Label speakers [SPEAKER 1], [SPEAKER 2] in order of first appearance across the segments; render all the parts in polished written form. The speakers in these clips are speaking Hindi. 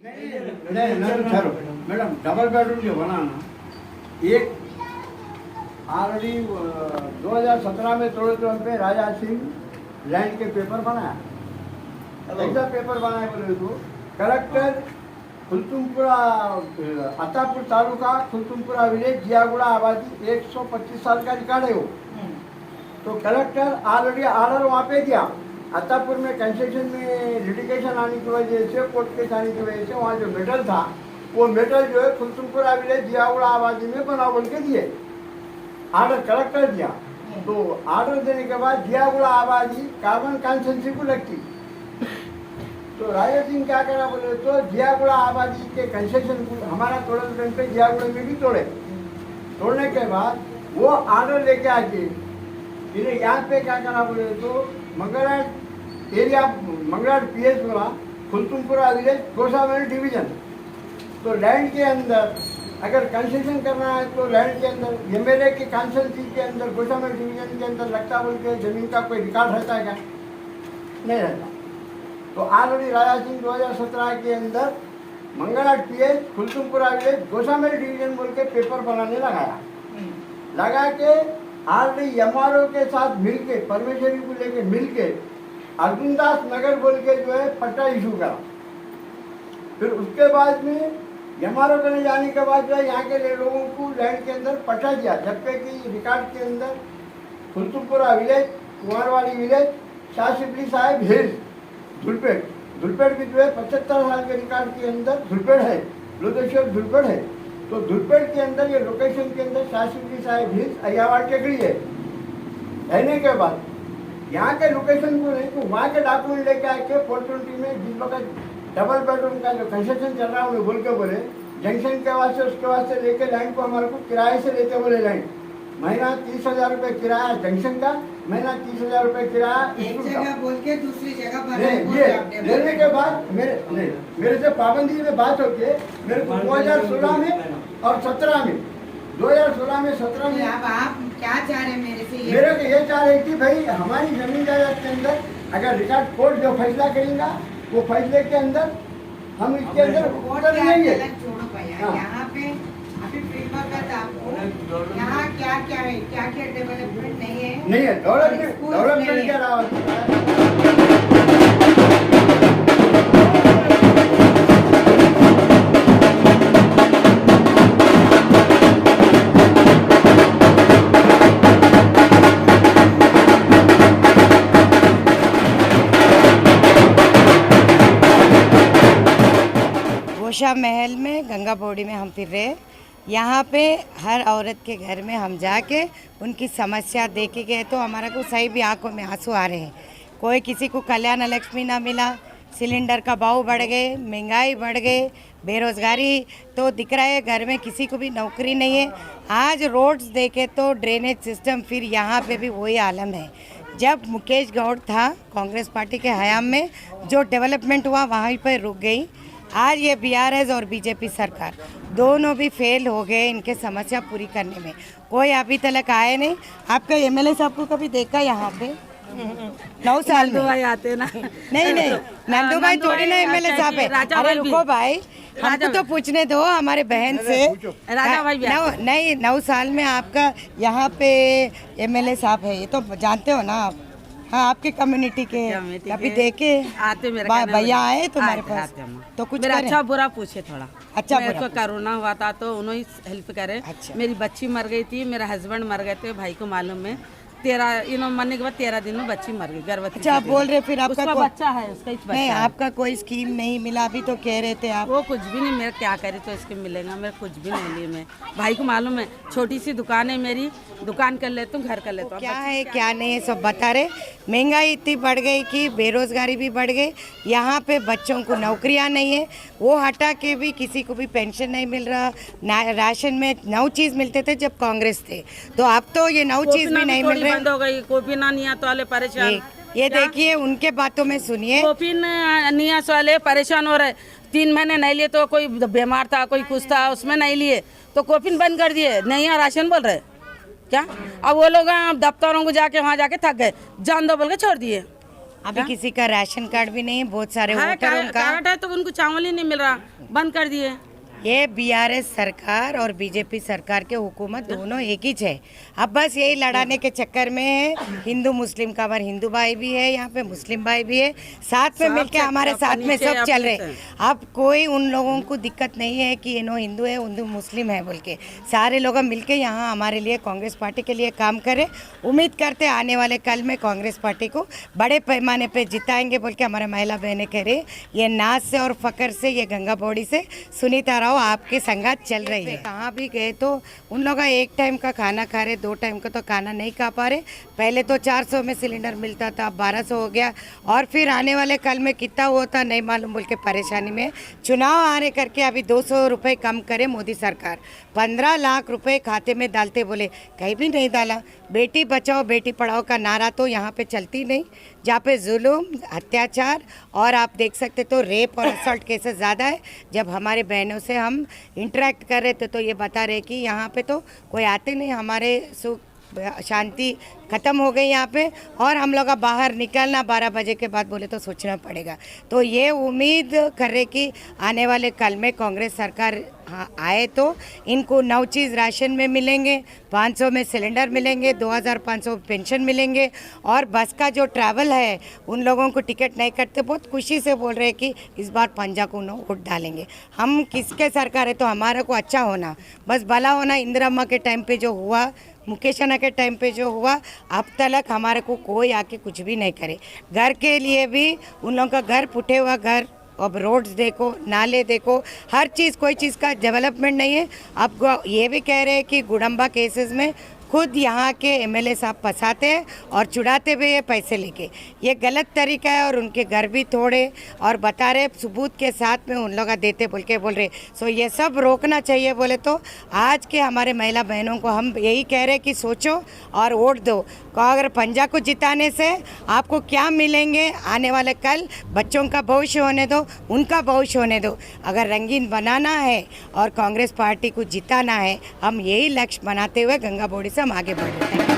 [SPEAKER 1] मैडम डबल बेडरूम जो बना ना एक ऑलरेडी 2017 में तोड़े तो हम पे राजा सिंह लैंड के पेपर बनाया, ऐसा पेपर बनाए बोले तो कलेक्टर खुलतुमपुरा अत्तापुर तालुका खुलतुमपुरा विलेज जियागुड़ा आबादी 125 साल का रिकॉर्ड है वो। तो कलेक्टर ऑलरेडी ऑर्डर वहाँ पे दिया, अत्तापुर में कंस्ट्रक्शन में लिटिगेशन आने की वजह से कोर्ट केस आने की वजह से वहाँ जो मेटल था वो मेटल जो है खुलतुमपुरा विलेज जियागुड़ा आबादी में बना बोल के दिए, ऑर्डर कलेक्टर दिया। तो ऑर्डर देने के बाद जियागुड़ा आबादी कार्बन कॉन्सेंसी को लगती, तो राजा सिंह क्या करा बोले तो जियागुड़ा आबादी के कंस्ट्रक्शन को हमारा तोड़े पे जियागुड़ा में भी तोड़े, तोड़ने के बाद वो ऑर्डर लेके आके इन्हें यहाँ पे क्या करा बोले तो मंगलहाट एरिया मंगलहाट पीएस बोला खुलतुमपुरा विलेज गोसामेल डिवीजन। तो लैंड के अंदर अगर कंस्ट्रक्शन करना है तो लैंड के अंदर एमएलए के कॉन्स्टिट्यूंसी के अंदर गोसामेल डिवीजन के अंदर लगता बोल के जमीन का कोई रिकॉर्ड रहता है क्या? नहीं रहता। तो ऑलरेडी राजा सिंह 2017 के अंदर मंगलहाट पीएस खुलतुमपुरा विलेज गोसामेल डिवीजन बोल के पेपर बनाने लगाया, लगा के ऑलरेडी एमआरओ के साथ मिलके परमेश्वरी को लेके मिलके अर्जुनदास नगर बोल के जो है पट्टा इशू करा। फिर उसके बाद में एमआरओ करने जाने के बाद जो है यहाँ के लोगों को लैंड के अंदर पट्टा दिया, जबकि रिकॉर्ड के अंदर Khultumpura village Kunwarwadi village Shah Shibli Sahib hills Dhoolpet Dhoolpet की जो है 75 साल के रिकॉर्ड के अंदर धुलपेट है, लोकेश्वर धुलपेट है। तो धुलपेट के अंदर ये लोकेशन के अंदर शाह शिबली साहिब हिल्स अयावाड़ टेकड़ी है। रहने के बाद यहाँ के लोकेशन को नहीं तो वहाँ के डॉक्यूमेंट लेके आके 420 में जिस वक्त डबल बेडरूम का जो कंस्ट्रक्शन चल रहा है उन्हें बोल के बोले जंक्शन के वास्ते उसके वास्ते लेके लैंड को हमारे को किराए से लेते बोले लैंड महीना 30,000 रुपये किराया जंक्शन का, महीना 30,000 रुपये किराया
[SPEAKER 2] एक जगह बोल के दूसरी जगह
[SPEAKER 1] ये लेने के बाद मेरे से पाबंदी में बात होती है। मेरे को 2016 में और 17 में 2016 में 17 में
[SPEAKER 2] अब आप क्या चाह रहे हैं मेरे से?
[SPEAKER 1] मेरे को ये चाह रही थी भाई हमारी जमीन जायदाद के अंदर अगर रिकॉर्ड कोर्ट जो फैसला करेगा वो फैसले के अंदर हम इसके अंदर
[SPEAKER 2] कोर्ट लेंगे। छोड़ो भैया, यहाँ पे अभी फिल्म आपको यहाँ क्या क्या है, क्या क्या डेवलपमेंट नहीं है
[SPEAKER 1] डेवलपमेंट क्या रहा
[SPEAKER 3] गोशा महल में गंगा पौड़ी में हम फिर रहे। यहाँ पे हर औरत के घर में हम जाके उनकी समस्या देखे गए तो हमारा को सही भी आंखों में आंसू आ रहे हैं। कोई किसी को कल्याण लक्ष्मी ना मिला, सिलेंडर का भाव बढ़ गए, महंगाई बढ़ गए, बेरोज़गारी तो दिख रहा है, घर में किसी को भी नौकरी नहीं है। आज रोड्स देखे तो ड्रेनेज सिस्टम फिर यहाँ पे भी वही आलम है। जब मुकेश गौड़ था कांग्रेस पार्टी के हयाम में जो डेवलपमेंट हुआ वहीं पर रुक गई। आज ये बीआरएस और बीजेपी सरकार दोनों भी फेल हो गए इनके समस्या पूरी करने में। कोई अभी तक आए नहीं। आपका एमएलए साहब को कभी देखा यहाँ पे? 9 साल में
[SPEAKER 4] भाई आते ना
[SPEAKER 3] नहीं नंदू भाई थोड़ी ना एमएलए साहब है। अरे रुको भाई, हमको तो पूछने दो हमारे बहन से।
[SPEAKER 4] राजा भाई
[SPEAKER 3] नहीं 9 साल में आपका यहाँ पे एमएलए साहब है, ये तो जानते हो ना आप। हाँ, आपके कम्युनिटी के कभी देखे
[SPEAKER 4] आते मेरे
[SPEAKER 3] भैया आए तुम्हारे पास तो कुछ
[SPEAKER 4] मेरा अच्छा बुरा पूछे थोड़ा।
[SPEAKER 3] अच्छा
[SPEAKER 4] मेरे को कोरोना हुआ था तो उन्होंने हेल्प करे।
[SPEAKER 3] अच्छा।
[SPEAKER 4] मेरी बच्ची मर गई थी, मेरा हस्बैंड मर गए थे, भाई को मालूम है। 13 मरने के बाद 13 दिन में बच्ची मर गई, गर्भवती।
[SPEAKER 3] अच्छा, आप बोल रहे फिर आपका
[SPEAKER 4] बच्चा है, उसका बच्चा
[SPEAKER 3] नहीं, आपका कोई स्कीम नहीं मिला अभी तो कह रहे थे आप?
[SPEAKER 4] वो कुछ भी नहीं, मेरा क्या करे तो स्कीम मिलेगा, मेरे कुछ भी नहीं लिए। मैं भाई को मालूम है, छोटी सी दुकान है मेरी, दुकान कर लेता हूँ, घर कर लेता हूँ।
[SPEAKER 3] क्या है क्या नहीं है सब बता रहे। महंगाई इतनी बढ़ गई कि बेरोजगारी भी बढ़ गई। यहाँ पे बच्चों को नौकरियाँ नहीं है, वो हटा के भी किसी को भी पेंशन नहीं मिल रहा। राशन में 9 चीज़ मिलते थे जब कांग्रेस थे, तो अब तो ये 9 चीज़ भी नहीं मिल रही।
[SPEAKER 4] बंद हो गई, कॉफी ना नियात वाले परेशान।
[SPEAKER 3] ये देखिए उनके बातों में सुनिए,
[SPEAKER 4] कॉफी नियास वाले परेशान हो रहे। 3 महीने नहीं लिए तो कोई बीमार था, कोई कुछ था, उसमें नहीं लिए तो कॉफी बंद कर दिए, नहीं राशन बोल रहे क्या। अब वो लोग दफ्तरों को जाके वहाँ जाके थक गए, जान दो बोल के छोड़ दिए।
[SPEAKER 3] अभी किसी का राशन कार्ड भी नहीं है, बहुत सारे
[SPEAKER 4] है
[SPEAKER 3] वोटर उनका
[SPEAKER 4] कार्ड है तो उनको चावल ही नहीं मिल रहा, बंद कर दिए।
[SPEAKER 3] ये बीआरएस सरकार और बीजेपी सरकार के हुकूमत दोनों एक ही है। अब बस यही लड़ाने के चक्कर में है। हिंदू मुस्लिम का हमारे हिंदू भाई भी है, यहाँ पे मुस्लिम भाई भी है, साथ में मिलके हमारे साथ में सब चल रहे। अब कोई उन लोगों को दिक्कत नहीं है कि ये नो हिंदू है हिंदू मुस्लिम है बोल के, सारे लोग मिलके यहाँ हमारे लिए कांग्रेस पार्टी के लिए काम करें। उम्मीद करते आने वाले कल में कांग्रेस पार्टी को बड़े पैमाने पे जिताएंगे बोल के हमारे महिला बहनें कह रहे। ये नाच से और फकर से, ये गंगा पौड़ी से सुनीता राव आपके संगात चल रही है। कहाँ भी गए तो उन लोग एक टाइम का खाना खा रहे, 2 टाइम का तो खाना नहीं खा पा रहे। पहले तो 400 में सिलेंडर मिलता था, अब 1200 हो गया, और फिर आने वाले कल में कितना होता नहीं मालूम बोल के परेशानी में चुनाव आने करके अभी 200 रुपये कम करे मोदी सरकार। 15 लाख रुपए खाते में डालते बोले, कहीं भी नहीं डाला। बेटी बचाओ बेटी पढ़ाओ का नारा तो यहाँ पे चलती नहीं, जहाँ पे जुल्म अत्याचार और आप देख सकते तो रेप और असल्ट केसेस ज़्यादा है। जब हमारे बहनों से हम इंटरेक्ट कर रहे थे तो ये बता रहे कि यहाँ पे तो कोई आते नहीं, हमारे सुख शांति ख़त्म हो गई यहाँ पे, और हम लोग का बाहर निकलना 12 बजे के बाद बोले तो सोचना पड़ेगा। तो ये उम्मीद कर रहे कि आने वाले कल में कांग्रेस सरकार आए तो इनको 9 चीज़ राशन में मिलेंगे, 500 में सिलेंडर मिलेंगे, 2500 पेंशन मिलेंगे, और बस का जो ट्रैवल है उन लोगों को टिकट नहीं करते, बहुत खुशी से बोल रहे हैं कि इस बार पंजा को वोट डालेंगे। हम किसके सरकार है तो हमारा को अच्छा होना, बस भला होना। इंदिरा अम्मा के टाइम पे जो हुआ, मुकेश अन्ना के टाइम पे जो हुआ, अब तक हमारे को कोई आके कुछ भी नहीं करे। घर के लिए भी उन लोगों का घर फूटे हुआ घर, अब रोड्स देखो, नाले देखो, हर चीज़, कोई चीज़ का डेवलपमेंट नहीं है। अब ये भी कह रहे हैं कि गुडम्बा केसेस में खुद यहाँ के एमएलए साहब फंसाते हैं और चुड़ाते भी है पैसे लेके। ये गलत तरीका है, और उनके घर भी थोड़े और बता रहे सबूत के साथ में उन लोग देते बोल रहे। सो ये सब रोकना चाहिए बोले तो आज के हमारे महिला बहनों को हम यही कह रहे कि सोचो और वोट दो। अगर पंजा को जिताने से आपको क्या मिलेंगे, आने वाले कल बच्चों का भविष्य होने दो, उनका भविष्य होने दो। अगर रंगीन बनाना है और कांग्रेस पार्टी को जिताना है, हम यही लक्ष्य बनाते हुए गंगा पौड़ी से हम आगे बढ़ रहे हैं।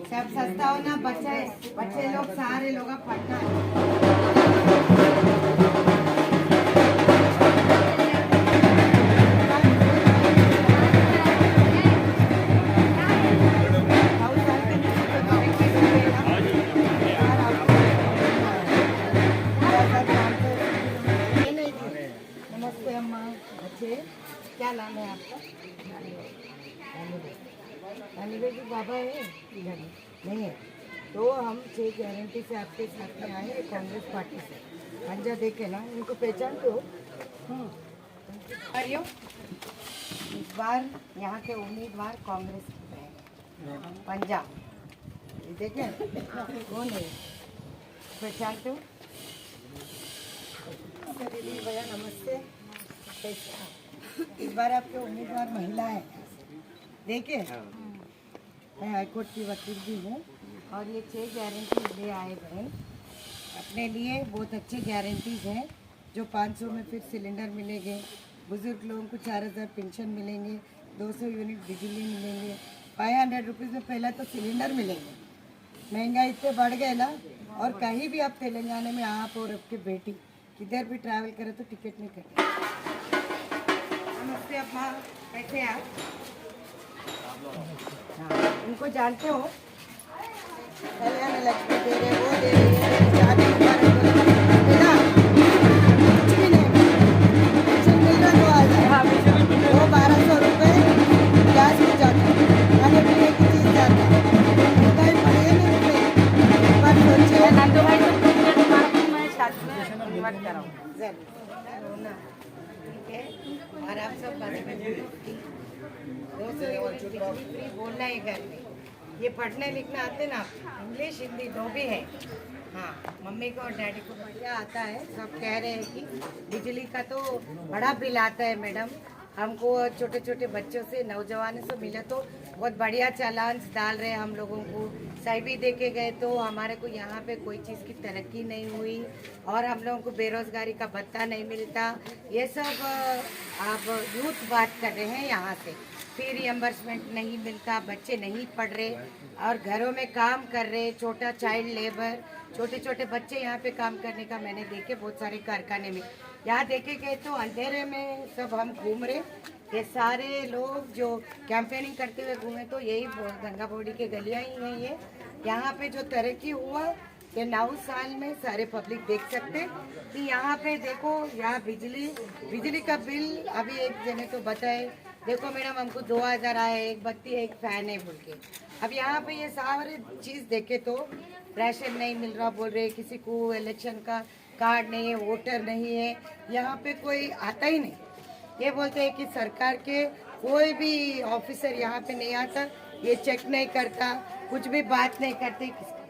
[SPEAKER 3] सब सस्ता होना, बच्चे लोग सारे लोग पढ़ना नमस्ते अम्मा। अच्छे, क्या नाम है आपका? रानी बेटी। बाबा है? नहीं है। तो हम 6 गारंटी से आपके साथ में आए हैं, कांग्रेस पार्टी से। पंजा देखे ना, इनको पहचानते हो? अरे इस बार यहाँ के उम्मीदवार कांग्रेस के हैं, पंजाब। ये देखे कौन है, पहचानते हो? भैया नमस्ते, कैसे आप? इस बार आपके उम्मीदवार महिला है, देखिए मैं हाईकोर्ट की वकील भी हूँ। और ये 6 गारंटी ले आए बहन अपने लिए, बहुत अच्छी गारंटीज हैं। जो 500 में फिर सिलेंडर मिलेंगे, बुजुर्ग लोगों को 4000 पेंशन मिलेंगे, 200 यूनिट बिजली मिलेंगे, 500 रुपीज़ में पहला तो सिलेंडर मिलेंगे। महंगाई इतने बढ़ गए ना, और कहीं भी आप तेलंगाना में आप और आपकी बेटी किधर भी ट्रैवल करें तो टिकट नहीं कटे। नमस्ते अम्मा, कैसे हैं आप? हाँ, उनको जानते हो? कल्याण लक्ष्मी दे रहे, वो दे रही है, शादी मुबारक हो रही है। बेटा, कुछ भी नहीं, पेंशन मिल रहा 2000, वो 1200 रुपये गैस में जाता है, खाने पीने की चीज़ जाता है। महंगाई बढ़ी है ना रुपये, एक बार सोचिए। नंदू भाई तो मैं शादी में इन्वाइट कराऊँ जरूर ना, ठीक है। और आप सब बस में 200 यूनिट बिजली फ्री बोलना है घर में। ये पढ़ने लिखना आते ना, इंग्लिश हिंदी दो भी है। हाँ, मम्मी को और डैडी को बढ़िया आता है। सब कह रहे हैं कि बिजली का तो बड़ा बिल आता है मैडम, हमको छोटे छोटे बच्चों से नौजवानों से मिला तो बहुत बढ़िया चालान डाल रहे हैं हम लोगों को। सही भी देखे गए तो हमारे को यहाँ पे कोई चीज़ की तरक्की नहीं हुई, और हम लोगों को बेरोजगारी का भत्ता नहीं मिलता। ये सब आप यूथ बात कर रहे हैं यहाँ से। फिर रियम्बर्समेंट नहीं मिलता, बच्चे नहीं पढ़ रहे और घरों में काम कर रहे, छोटा चाइल्ड लेबर, छोटे छोटे बच्चे यहाँ पे काम करने का मैंने देखे बहुत सारे कारखाने में। यहाँ देखे गए तो अंधेरे में सब हम घूम रहे, ये सारे लोग जो कैंपेनिंग करते हुए घूमे तो यही गंगा बॉडी के गलियाँ ही हैं। ये यहाँ पे जो तरक्की हुआ ये 9 साल में सारे पब्लिक देख सकते कि यहाँ पे देखो, यहाँ बिजली का बिल अभी एक जने तो बताए, देखो मैडम हमको 2000 आया, एक बत्ती एक फैन है बोल के। अब यहाँ पे ये सारे चीज़ देखे तो राशन नहीं मिल रहा बोल रहे, किसी को इलेक्शन का कार्ड नहीं है, वोटर नहीं है, यहाँ पे कोई आता ही नहीं। ये बोलते हैं कि सरकार के कोई भी ऑफिसर यहाँ पे नहीं आता, ये चेक नहीं करता, कुछ भी बात नहीं करते किसका।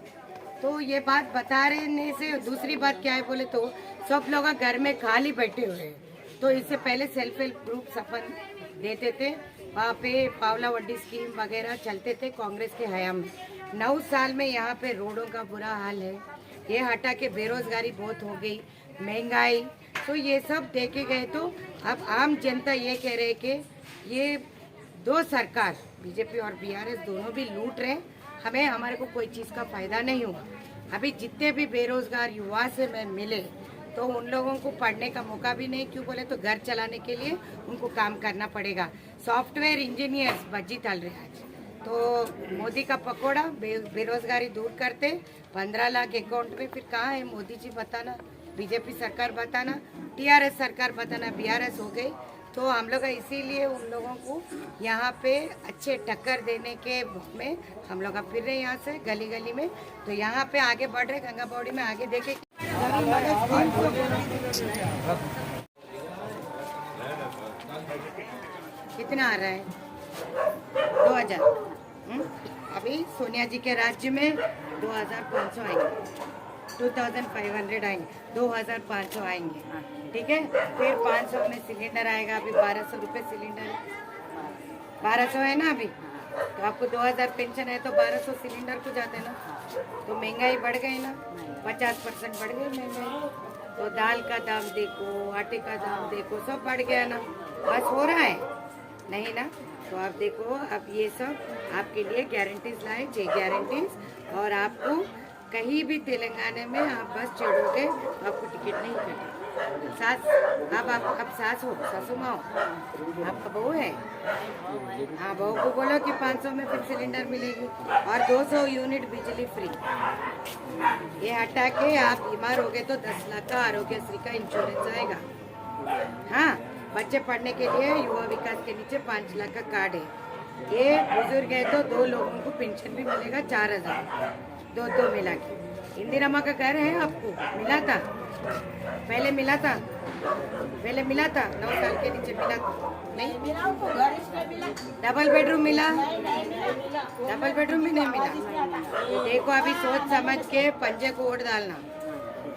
[SPEAKER 3] तो ये बात बता रहे से दूसरी बात क्या है बोले तो सब लोग घर में खाली बैठे हुए हैं। तो इससे पहले सेल्फ हेल्प ग्रुप सपन देते थे, वहाँ पे पावला वड्डी स्कीम वगैरह चलते थे कांग्रेस के हयाम में। 9 साल में यहाँ पे रोडों का बुरा हाल है, ये हटा के बेरोजगारी बहुत हो गई, महंगाई, तो ये सब देखे गए तो अब आम जनता ये कह रहे कि ये दो सरकार बीजेपी और बीआरएस दोनों भी लूट रहे, हमें हमारे को कोई चीज़ का फायदा नहीं हुआ। अभी जितने भी बेरोजगार युवा से मैं मिले तो उन लोगों को पढ़ने का मौका भी नहीं, क्यों बोले तो घर चलाने के लिए उनको काम करना पड़ेगा। सॉफ्टवेयर इंजीनियर्स बज्जी तल रहे आज, तो मोदी का पकौड़ा बेरोजगारी दूर करते 15 लाख अकाउंट में, फिर कहाँ है मोदी जी बताना, बीजेपी सरकार बताना, टीआरएस सरकार बताना, बीआरएस हो गई। तो हम लोग इसीलिए उन लोगों को यहाँ पे अच्छे टक्कर देने के में हम लोग फिर रहे यहाँ से गली गली में। तो यहाँ पे आगे बढ़ रहे, गंगा बॉडी में आगे देखे कितना आ रहा है 2000। अभी सोनिया जी के राज्य में 2500 आएंगे, 2500 आएंगे, 2500 आएंगे, ठीक है। फिर 500 में सिलेंडर आएगा, अभी 1200 रुपये सिलेंडर है, 1200 है ना अभी, तो आपको 2000 पेंशन है तो 1200 सिलेंडर को जाते ना। तो महंगाई बढ़ गई ना, 50% बढ़ गई महंगाई। तो दाल का दाम देखो, आटे का दाम देखो, सब बढ़ गया ना, बस हो रहा है नहीं ना। तो आप देखो, अब ये सब आपके लिए गारंटीज लाए, 6 गारंटीज, और आपको कहीं भी तेलंगाना में आप बस चढ़ोगे तो आपको टिकट नहीं कटे। सास, अब सास हो, सासू माँ हो, आपका बहू है, हाँ बहू को बोलो कि 500 में फिर सिलेंडर मिलेगी और 200 यूनिट बिजली फ्री। ये हटा के आप बीमार हो गए तो 10 लाख का आरोग्यश्री का इंश्योरेंस आएगा। हाँ, बच्चे पढ़ने के लिए युवा विकास के नीचे 5 लाख का कार्ड है। ये बुजुर्ग है तो 2 लोगों को पेंशन भी मिलेगा 4000। दो मिला के। इंदिरा का घर है आपको मिला था, पहले मिला था, 9 साल के नीचे मिला था नहीं? डबल बेडरूम मिला? डबल बेडरूम भी नहीं मिला। देखो अभी सोच समझ के पंजे को वोट डालना,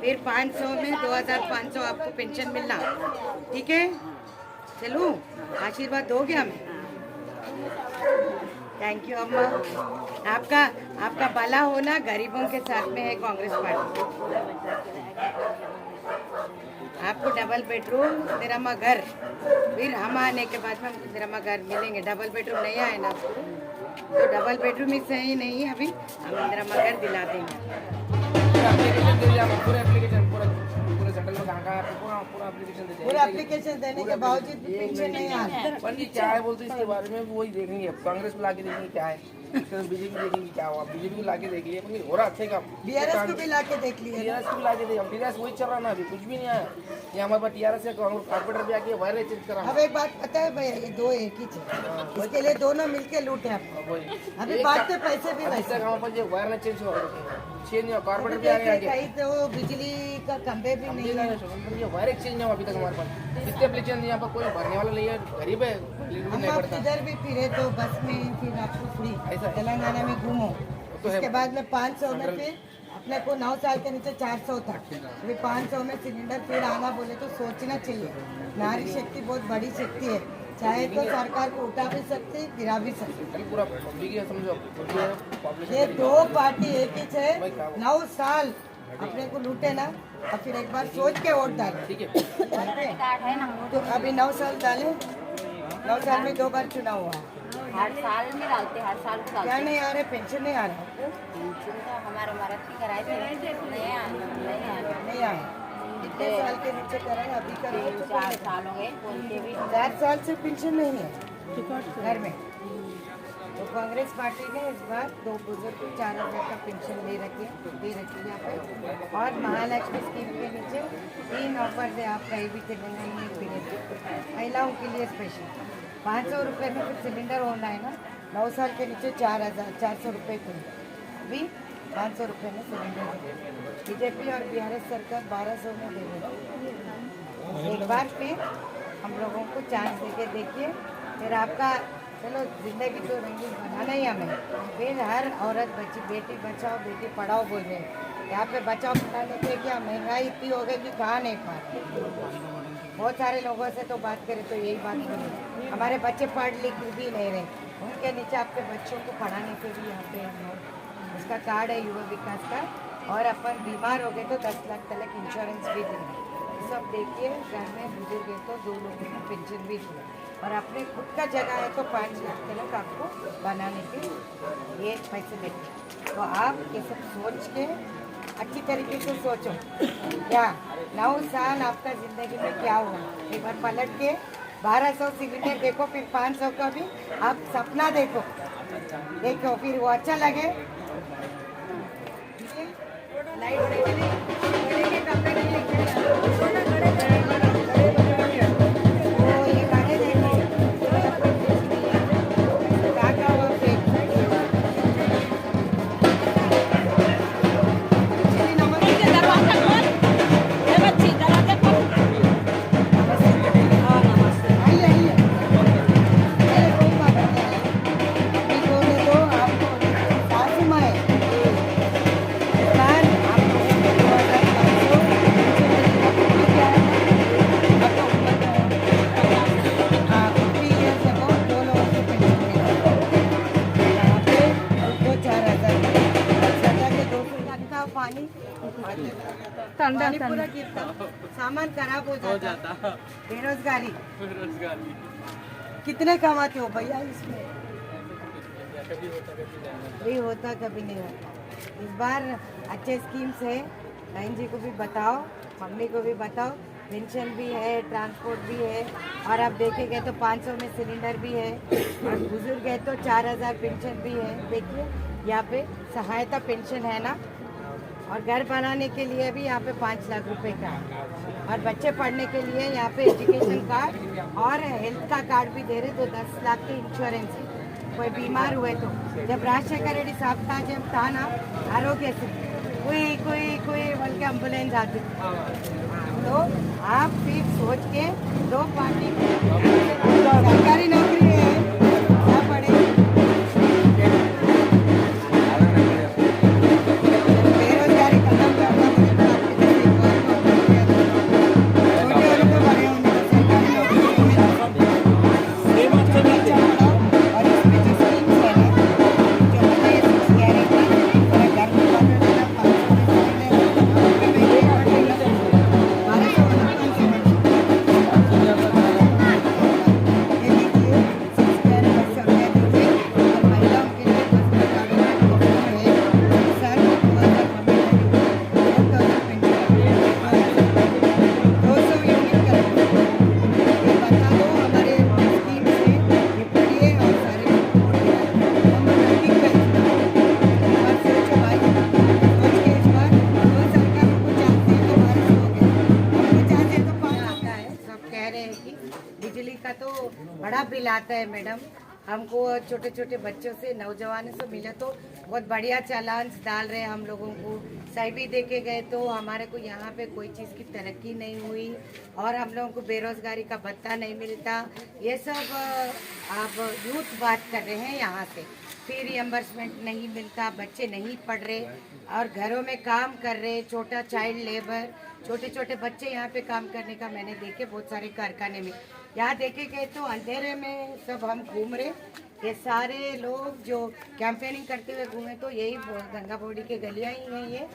[SPEAKER 3] फिर 500 में 2500 आपको पेंशन मिलना, ठीक है? चलूं, आशीर्वाद दोगे हमें? थैंक यू अम्मा। आपका भला होना गरीबों के साथ में है कांग्रेस पार्टी। आपको डबल बेडरूम इंदिरा घर, फिर हम आने के बाद में हमको इंदिरा घर मिलेंगे। डबल बेडरूम नहीं आए ना आपको, तो डबल बेडरूम ही सही नहीं है, अभी हम इंदिरा घर दिला देंगे।
[SPEAKER 2] पूरा एप्लीकेशन देने के बावजूद भी पेंशन नहीं आ रहा।
[SPEAKER 5] पंडित क्या है बोलते इसके बारे में वही देखेंगे, कांग्रेस को लाके देखेंगे क्या है, बीजेपी देखेंगे क्या हुआ, बीजेपी को लाके देख लिया हो रहा अच्छे का,
[SPEAKER 2] बीआरएस को भी लाके देख लिया,
[SPEAKER 5] टीआरएस को भी लाके देखा, टीआरएस वही चल रहा ना, अभी कुछ भी नहीं आया। ये हमारे पास टीआरएस से कॉर्पोरेटर भी आके वायरल चेक करा।
[SPEAKER 2] अब एक बात पता है भैया, ये दो एक ही थे, इसके लिए दोनों मिलके लूटे आपको। अभी बांटते पैसे भी वैसे
[SPEAKER 5] हमारे पास वायरल चेंज हुआ, कॉर्पोरेटर भी आगे
[SPEAKER 2] कहीं तो बिजली का खंभे भी नहीं है।
[SPEAKER 5] वायर एक्सचेंज नहीं हुआ अभी तक हमारे पास। इतने एप्लीकेशन यहाँ पर कोई भरने वाला नहीं है, गरीब है, नहीं
[SPEAKER 2] आप
[SPEAKER 5] पड़ता।
[SPEAKER 2] किधर भी फिरे तो बस में फिर आपको फ्री, तेलंगाना में घूमो, उसके बाद में 500 में फिर अपने को 9 साल के नीचे 400 था, अभी 500 में सिलेंडर फिर आना बोले तो सोचना चाहिए। नारी शक्ति बहुत बड़ी शक्ति है, चाहे तो सरकार को उठा भी सकती, गिरा भी सकती।
[SPEAKER 5] पूरा पब्लिक है समझो,
[SPEAKER 2] ये दो पार्टी एक ही है, 9 साल अपने को लूटे ना, और फिर एक बार सोच के वोट डाले,
[SPEAKER 5] ठीक है।
[SPEAKER 2] तो अभी 9 साल डाले, 9 साल में 2 बार चुनाव हुआ।
[SPEAKER 6] हर साल में डालते, हर साल में डालते।
[SPEAKER 2] क्या नहीं आ रहे, पेंशन नहीं आ रहा,
[SPEAKER 6] पेंशन तो हमारे मरद की कराए थे, नहीं आए।
[SPEAKER 2] कितने साल के नीचे कराए, अभी कराए
[SPEAKER 6] 4 साल हो गए, बोलते भी
[SPEAKER 2] 4 साल से पेंशन नहीं है घर में। तो कांग्रेस पार्टी ने इस बार 2 बुजुर्ग को 4000 का पेंशन दे रखी है यहाँ पे, और महालक्ष्मी स्कीम के नीचे 3 ऑफर है, आप कहीं भी तेलंगाना में फिरे थे, महिलाओं के लिए स्पेशल 500 रुपये में फिर सिलेंडर होना है ना, 9 साल के नीचे 400 रुपये को, अभी 500 रुपये में सिलेंडर। बीजेपी और बिहार सरकार 1200 में दे रही है। एक बार फिर हम लोगों को चांस देके देखिए, फिर आपका चलो जिंदगी तो रंगीन बनाना ही हमें, फिर हर औरत बच्ची बेटी बचाओ बेटी पढ़ाओ बोल रहे हैं, यहाँ पे बचाओ पढ़ाने के क्या महंगाई इतनी हो गई कि कहा नहीं पा रहे। बहुत सारे लोगों से तो बात करें तो यही बात करें, हमारे बच्चे पढ़ लिख भी नहीं रहे, उनके नीचे आपके बच्चों को पढ़ाने के लिए यहाँ पे हम लोग उसका कार्ड है युवा विकास का, और अपन बीमार हो गए तो 10 लाख तक इंश्योरेंस भी देंगे। सब देखिए, घर में बुजुर्ग है तो 2 लोगों को पेंशन भी दिए, और अपने खुद का जगह है तो 5 लाख तक आपको बनाने के ये पैसे देंगे। तो आप ये सब सोच के अच्छी तरीके से सोचो, क्या 9 साल आपका ज़िंदगी में क्या हुआ, एक बार पलट के 1200 सिलेंडर देखो, फिर 500 का भी आप सपना देखो, फिर वो अच्छा लगे। लाइट के कपड़े नहीं लेके पानी पूरा गिरता, सामान खराब हो जाता, बेरोजगारी कितने कमाते हो भैया इसमें? कभी होता कभी नहीं होता। इस बार अच्छे स्कीम्स है, बहन जी को भी बताओ, मम्मी को भी बताओ, पेंशन भी है, ट्रांसपोर्ट भी है, और आप देखेंगे तो 500 में सिलेंडर भी है, और बुजुर्ग है तो 4000 पेंशन भी है। देखिए यहाँ पे सहायता पेंशन है ना, और घर बनाने के लिए भी यहाँ पे 5 लाख रुपए का है, और बच्चे पढ़ने के लिए यहाँ पे एजुकेशन कार्ड और हेल्थ का कार्ड भी दे रहे, तो 10 लाख के इंश्योरेंस है।
[SPEAKER 3] कोई बीमार हुए तो जब राजशेखर रेड्डी साहब था जब था ना आरोग्य से कोई बोल के एम्बुलेंस आती थी। तो आप फिर सोच के दो पार्टी सरकारी नौकरी है क्या पड़े बेरोजगारी खत्म करना मुझे तो आपके जैसे एक और नौकरी है। छोटे वाले तो बड़े होंगे तो सरकारी नौकरी में और इसमें जो स्कीम्स है ना जो मुझे गारंटी मेरा घर में बात करना 500 में साइड है बिजली का तो बड़ा बिल आता है मैडम। हमको छोटे छोटे बच्चों से नौजवानों से मिले तो बहुत बढ़िया चालान डाल रहे हैं हम लोगों को। सही भी देखे गए तो हमारे को यहाँ पे कोई चीज़ की तरक्की नहीं हुई और हम लोगों को बेरोजगारी का भत्ता नहीं मिलता। ये सब आप यूथ बात कर रहे हैं यहाँ से। फिर रियम्बर्समेंट नहीं मिलता, बच्चे नहीं पढ़ रहे और घरों में काम कर रहे, छोटा चाइल्ड लेबर, छोटे छोटे बच्चे यहाँ पे काम करने का मैंने देखे बहुत सारे कारखाने में। यहाँ देखे गए तो अंधेरे में सब हम घूम रहे, ये सारे लोग जो कैंपेनिंग करते हुए घूमे तो यही गंगा बॉडी के गलियाँ ही हैं ये।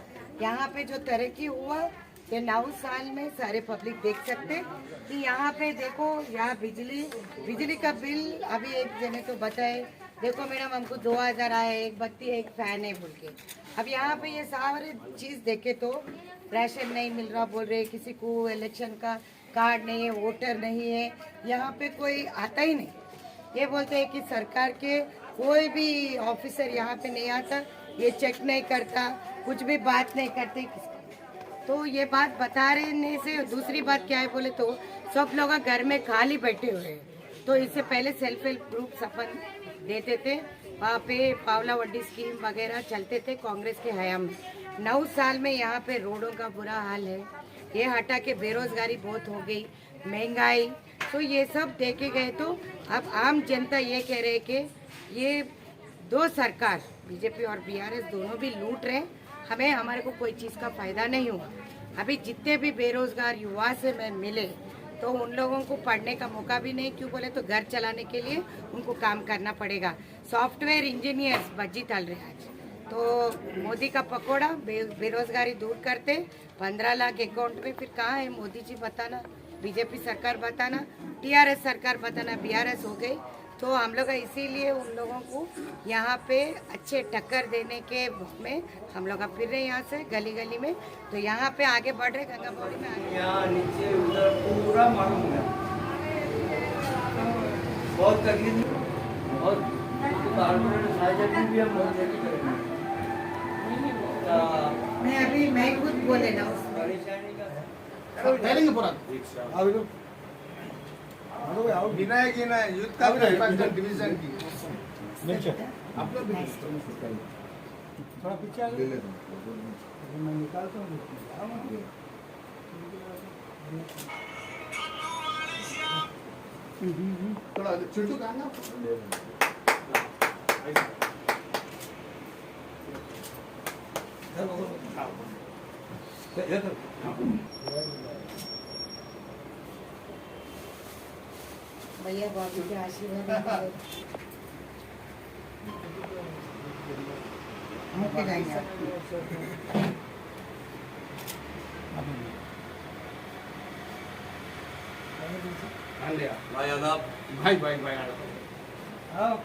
[SPEAKER 3] यहाँ पे जो तरक्की हुआ ये 9 साल में सारे पब्लिक देख सकते कि यहाँ पे देखो, यहाँ बिजली का बिल अभी एक जने तो बताए देखो मैडम हमको 2000 आया, एक बत्ती एक फैन है बोल के। अब यहाँ पे ये सारे चीज़ देखे तो राशन नहीं मिल रहा बोल रहे, किसी को इलेक्शन का कार्ड नहीं है, वोटर नहीं है, यहाँ पे कोई आता ही नहीं। ये बोलते हैं कि सरकार के कोई भी ऑफिसर यहाँ पे नहीं आता, ये चेक नहीं करता, कुछ भी बात नहीं करते किसका। तो ये बात बता रहे से दूसरी बात क्या है बोले तो सब लोग घर में खाली बैठे हुए हैं। तो इससे पहले सेल्फ हेल्प ग्रुप अपन देते थे, वहाँ पे पावला वड्डी स्कीम वगैरह चलते थे कांग्रेस के हयाम में। 9 साल में यहाँ पे रोडों का बुरा हाल है, ये हटा के बेरोजगारी बहुत हो गई, महंगाई, तो ये सब देखे गए तो अब आम जनता ये कह रहे कि ये दो सरकार बीजेपी और बीआरएस दोनों भी लूट रहे, हमें हमारे को कोई चीज़ का फायदा नहीं हुआ। अभी जितने भी बेरोजगार युवा से मैं मिले तो उन लोगों को पढ़ने का मौका भी नहीं, क्यों बोले तो घर चलाने के लिए उनको काम करना पड़ेगा। सॉफ्टवेयर इंजीनियर्स बज्जी तल रहे आज। तो मोदी का पकौड़ा बेरोजगारी दूर करते 15 लाख अकाउंट में, फिर कहाँ है मोदी जी बताना, बीजेपी सरकार बताना, टीआरएस सरकार बताना, बीआरएस हो गई। तो हम लोग इसीलिए उन लोगों को यहाँ पे अच्छे टक्कर देने के में हम लोग फिर रहे यहाँ से गली गली में, तो यहाँ पे आगे बढ़ रहे गंगा बॉडी में आगे।
[SPEAKER 1] यहाँ नीचे उधर पूरा मालूम है, बहुत तकलीफ और भी हम बहुत करेंगे।
[SPEAKER 3] मैं अभी मैं खुद बोले ना
[SPEAKER 1] परेशानी का
[SPEAKER 7] विनायक यूथ का डिवीजन की
[SPEAKER 1] थोड़ा पीछे आगे मैं निकालता हूँ।
[SPEAKER 7] थोड़ा छुट्टू का ना
[SPEAKER 3] भैया बाबू के आशीर्वाद मुख्य जाएंगे
[SPEAKER 7] भाई भाई भाई
[SPEAKER 1] हाँ